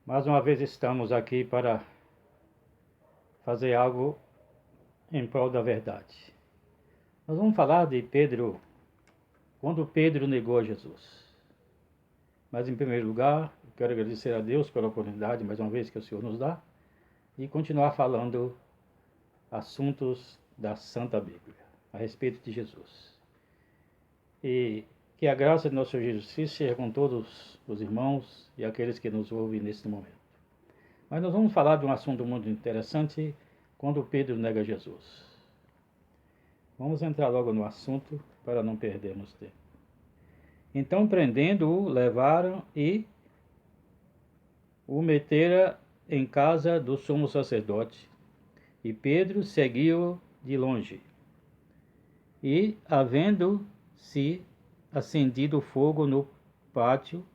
Mais uma vez estamos aqui para fazer algo em prol da verdade. Nós vamos falar de Pedro, quando Pedro negou a Jesus. Mas em primeiro lugar, quero agradecer a Deus pela oportunidade, mais uma vez, que o Senhor nos dá, e continuar falando assuntos da Santa Bíblia, a respeito de Jesus. E que a graça de nosso Senhor Jesus Cristo seja com todos os irmãos e aqueles que nos ouvem neste momento. Mas nós vamos falar de um assunto muito interessante, quando Pedro nega Jesus. Vamos entrar logo no assunto para não perdermos tempo. Então, prendendo-o, levaram e o meteram em casa do sumo sacerdote. E Pedro seguiu de longe. E, havendo-se acendido fogo no pátio,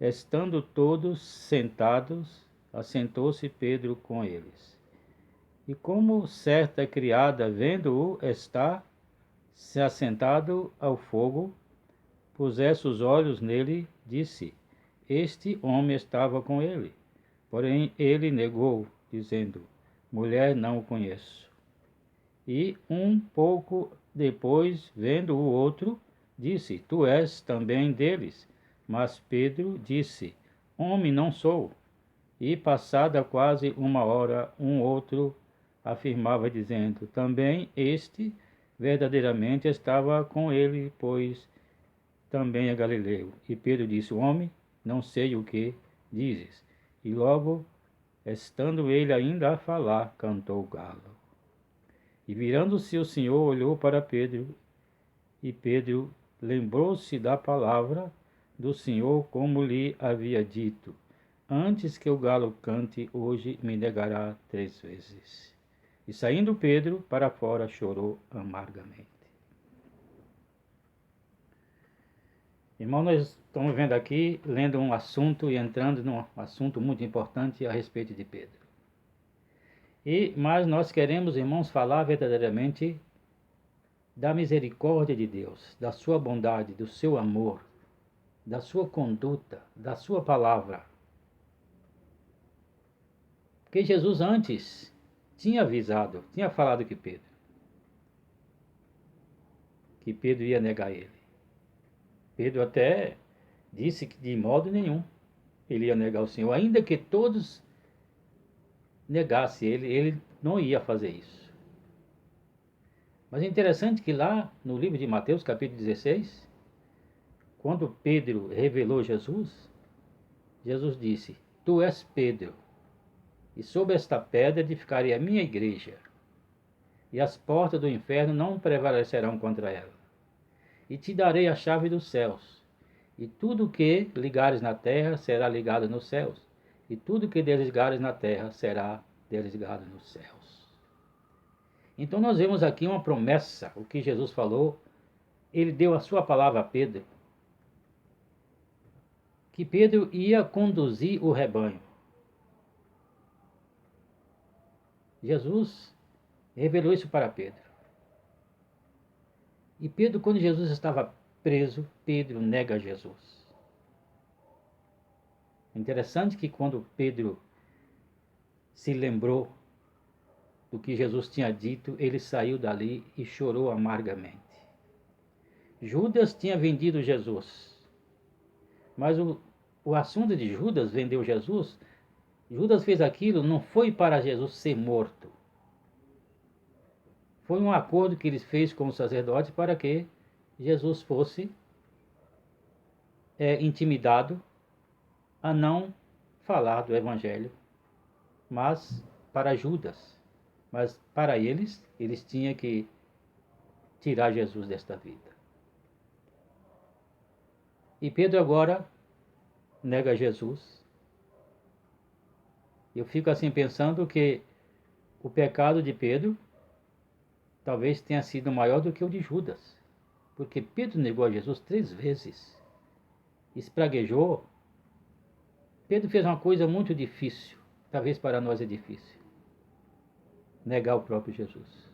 estando todos sentados, assentou-se Pedro com eles. E como certa criada, vendo-o estar se assentado ao fogo, pusesse os olhos nele, disse: Este homem estava com ele. Porém ele negou, dizendo: Mulher, não o conheço. E um pouco depois, vendo o outro, disse: Tu és também deles. Mas Pedro disse: Homem, não sou. E passada quase uma hora, um outro afirmava, dizendo: Também este verdadeiramente estava com ele, pois também é galileu. E Pedro disse: Homem, não sei o que dizes. E logo, estando ele ainda a falar, cantou o galo. E virando-se o Senhor, olhou para Pedro, e Pedro lembrou-se da palavra do Senhor, como lhe havia dito: Antes que o galo cante, hoje me negará 3 vezes. E saindo Pedro para fora, chorou amargamente. Irmão, nós estamos vendo aqui, lendo um assunto e entrando num assunto muito importante a respeito de Pedro. Mas nós queremos, irmãos, falar verdadeiramente da misericórdia de Deus, da sua bondade, do seu amor, da sua conduta, da sua palavra. Porque Jesus antes tinha avisado, tinha falado que Pedro ia negar ele. Pedro até disse que de modo nenhum ele ia negar o Senhor, ainda que todos negassem ele, ele não ia fazer isso. Mas é interessante que lá no livro de Mateus, capítulo 16, quando Pedro revelou Jesus, Jesus disse: Tu és Pedro, e sobre esta pedra edificarei a minha igreja, e as portas do inferno não prevalecerão contra ela. E te darei a chave dos céus, e tudo que ligares na terra será ligado nos céus, e tudo que desligares na terra será desligado nos céus. Então nós vemos aqui uma promessa, o que Jesus falou. Ele deu a sua palavra a Pedro, que Pedro ia conduzir o rebanho. Jesus revelou isso para Pedro. E Pedro, quando Jesus estava preso, Pedro nega Jesus. É interessante que quando Pedro se lembrou do que Jesus tinha dito, ele saiu dali e chorou amargamente. Judas tinha vendido Jesus, mas o assunto de Judas vendeu Jesus. Judas fez aquilo, não foi para Jesus ser morto. Foi um acordo que ele fez com os sacerdotes para que Jesus fosse intimidado a não falar do Evangelho, mas para Judas. Mas para eles tinham que tirar Jesus desta vida. E Pedro agora nega Jesus. Eu fico assim pensando que o pecado de Pedro talvez tenha sido maior do que o de Judas, porque Pedro negou a Jesus 3 vezes, espraguejou. Pedro fez uma coisa muito difícil, talvez para nós é difícil: negar o próprio Jesus,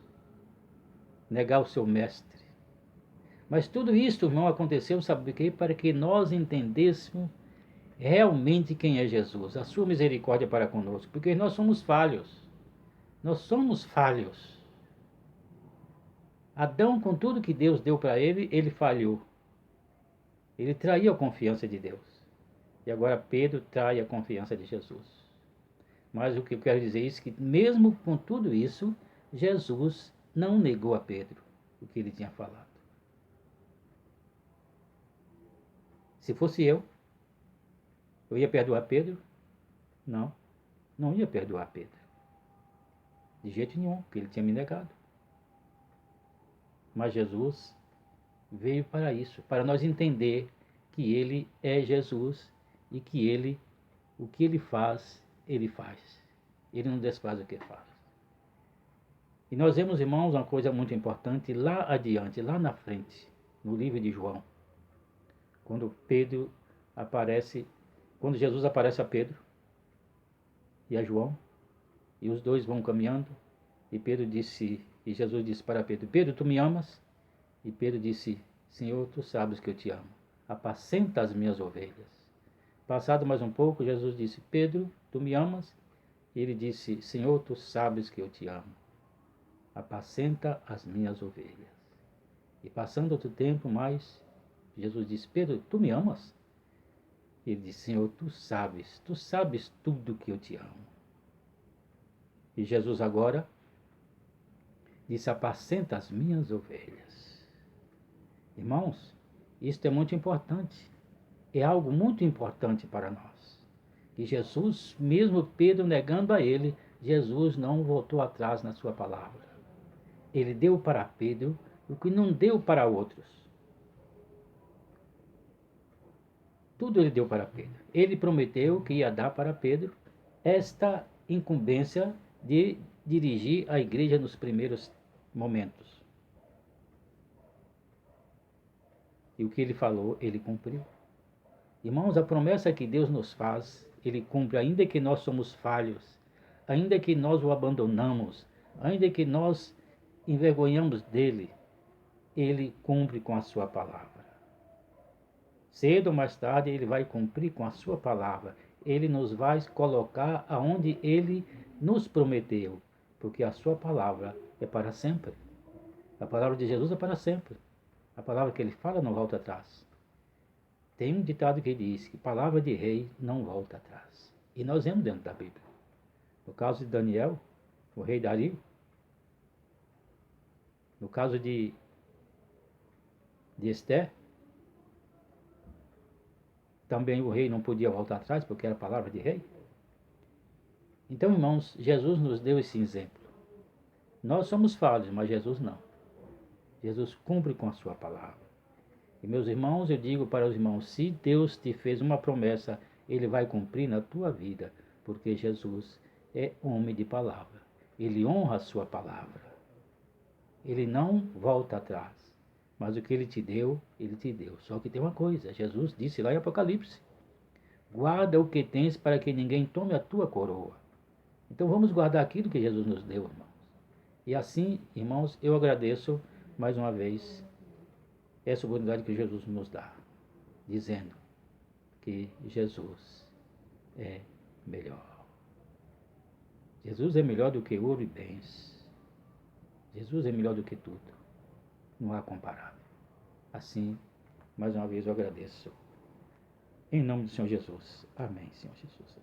negar o seu mestre. Mas tudo isso, irmão, aconteceu, sabe por quê? Para que nós entendêssemos realmente quem é Jesus, a sua misericórdia para conosco, porque nós somos falhos. Nós somos falhos. Adão, com tudo que Deus deu para ele, ele falhou. Ele traiu a confiança de Deus. E agora Pedro trai a confiança de Jesus. Mas o que eu quero dizer é que mesmo com tudo isso, Jesus não negou a Pedro o que ele tinha falado. Se fosse eu ia perdoar Pedro? Não, não ia perdoar Pedro. De jeito nenhum, porque ele tinha me negado. Mas Jesus veio para isso, para nós entender que ele é Jesus e que ele, o que ele faz, ele faz. Ele não desfaz o que faz. E nós vemos, irmãos, uma coisa muito importante lá adiante, lá na frente, no livro de João, quando quando Jesus aparece a Pedro e a João, e os dois vão caminhando, e Jesus disse para Pedro: Pedro, tu me amas? E Pedro disse: Senhor, tu sabes que eu te amo. Apacenta as minhas ovelhas. Passado mais um pouco, Jesus disse: Pedro, tu me amas? E ele disse: Senhor, tu sabes que eu te amo. Apacenta as minhas ovelhas. E passando outro tempo mais, Jesus disse: Pedro, tu me amas? E ele disse: Senhor, tu sabes tudo que eu te amo. E Jesus agora disse: apacenta as minhas ovelhas. Irmãos, isto é muito importante. É algo muito importante para nós. E Jesus, mesmo Pedro negando a ele, Jesus não voltou atrás na sua palavra. Ele deu para Pedro o que não deu para outros. Tudo ele deu para Pedro. Ele prometeu que ia dar para Pedro esta incumbência de dirigir a igreja nos primeiros momentos. E o que ele falou, ele cumpriu. Irmãos, a promessa que Deus nos faz, ele cumpre, ainda que nós somos falhos, ainda que nós o abandonamos, ainda que nós envergonhamos dele, ele cumpre com a sua palavra. Cedo ou mais tarde ele vai cumprir com a sua palavra. Ele nos vai colocar aonde ele nos prometeu, porque a sua palavra é para sempre. A palavra de Jesus é para sempre. A palavra que ele fala não volta atrás. Tem um ditado que diz que palavra de rei não volta atrás. E nós vemos dentro da Bíblia. No caso de Daniel, o rei Dario. No caso de Esther, também o rei não podia voltar atrás, porque era palavra de rei. Então, irmãos, Jesus nos deu esse exemplo. Nós somos falhos, mas Jesus não. Jesus cumpre com a sua palavra. E meus irmãos, eu digo para os irmãos, se Deus te fez uma promessa, ele vai cumprir na tua vida, porque Jesus é homem de palavra. Ele honra a sua palavra. Ele não volta atrás. Mas o que ele te deu, ele te deu. Só que tem uma coisa, Jesus disse lá em Apocalipse: guarda o que tens para que ninguém tome a tua coroa. Então vamos guardar aquilo que Jesus nos deu, irmãos. E assim, irmãos, eu agradeço mais uma vez essa oportunidade que Jesus nos dá, dizendo que Jesus é melhor. Jesus é melhor do que ouro e bens. Jesus é melhor do que tudo. Não há comparável. Assim, mais uma vez eu agradeço. Em nome do Senhor Jesus. Amém, Senhor Jesus.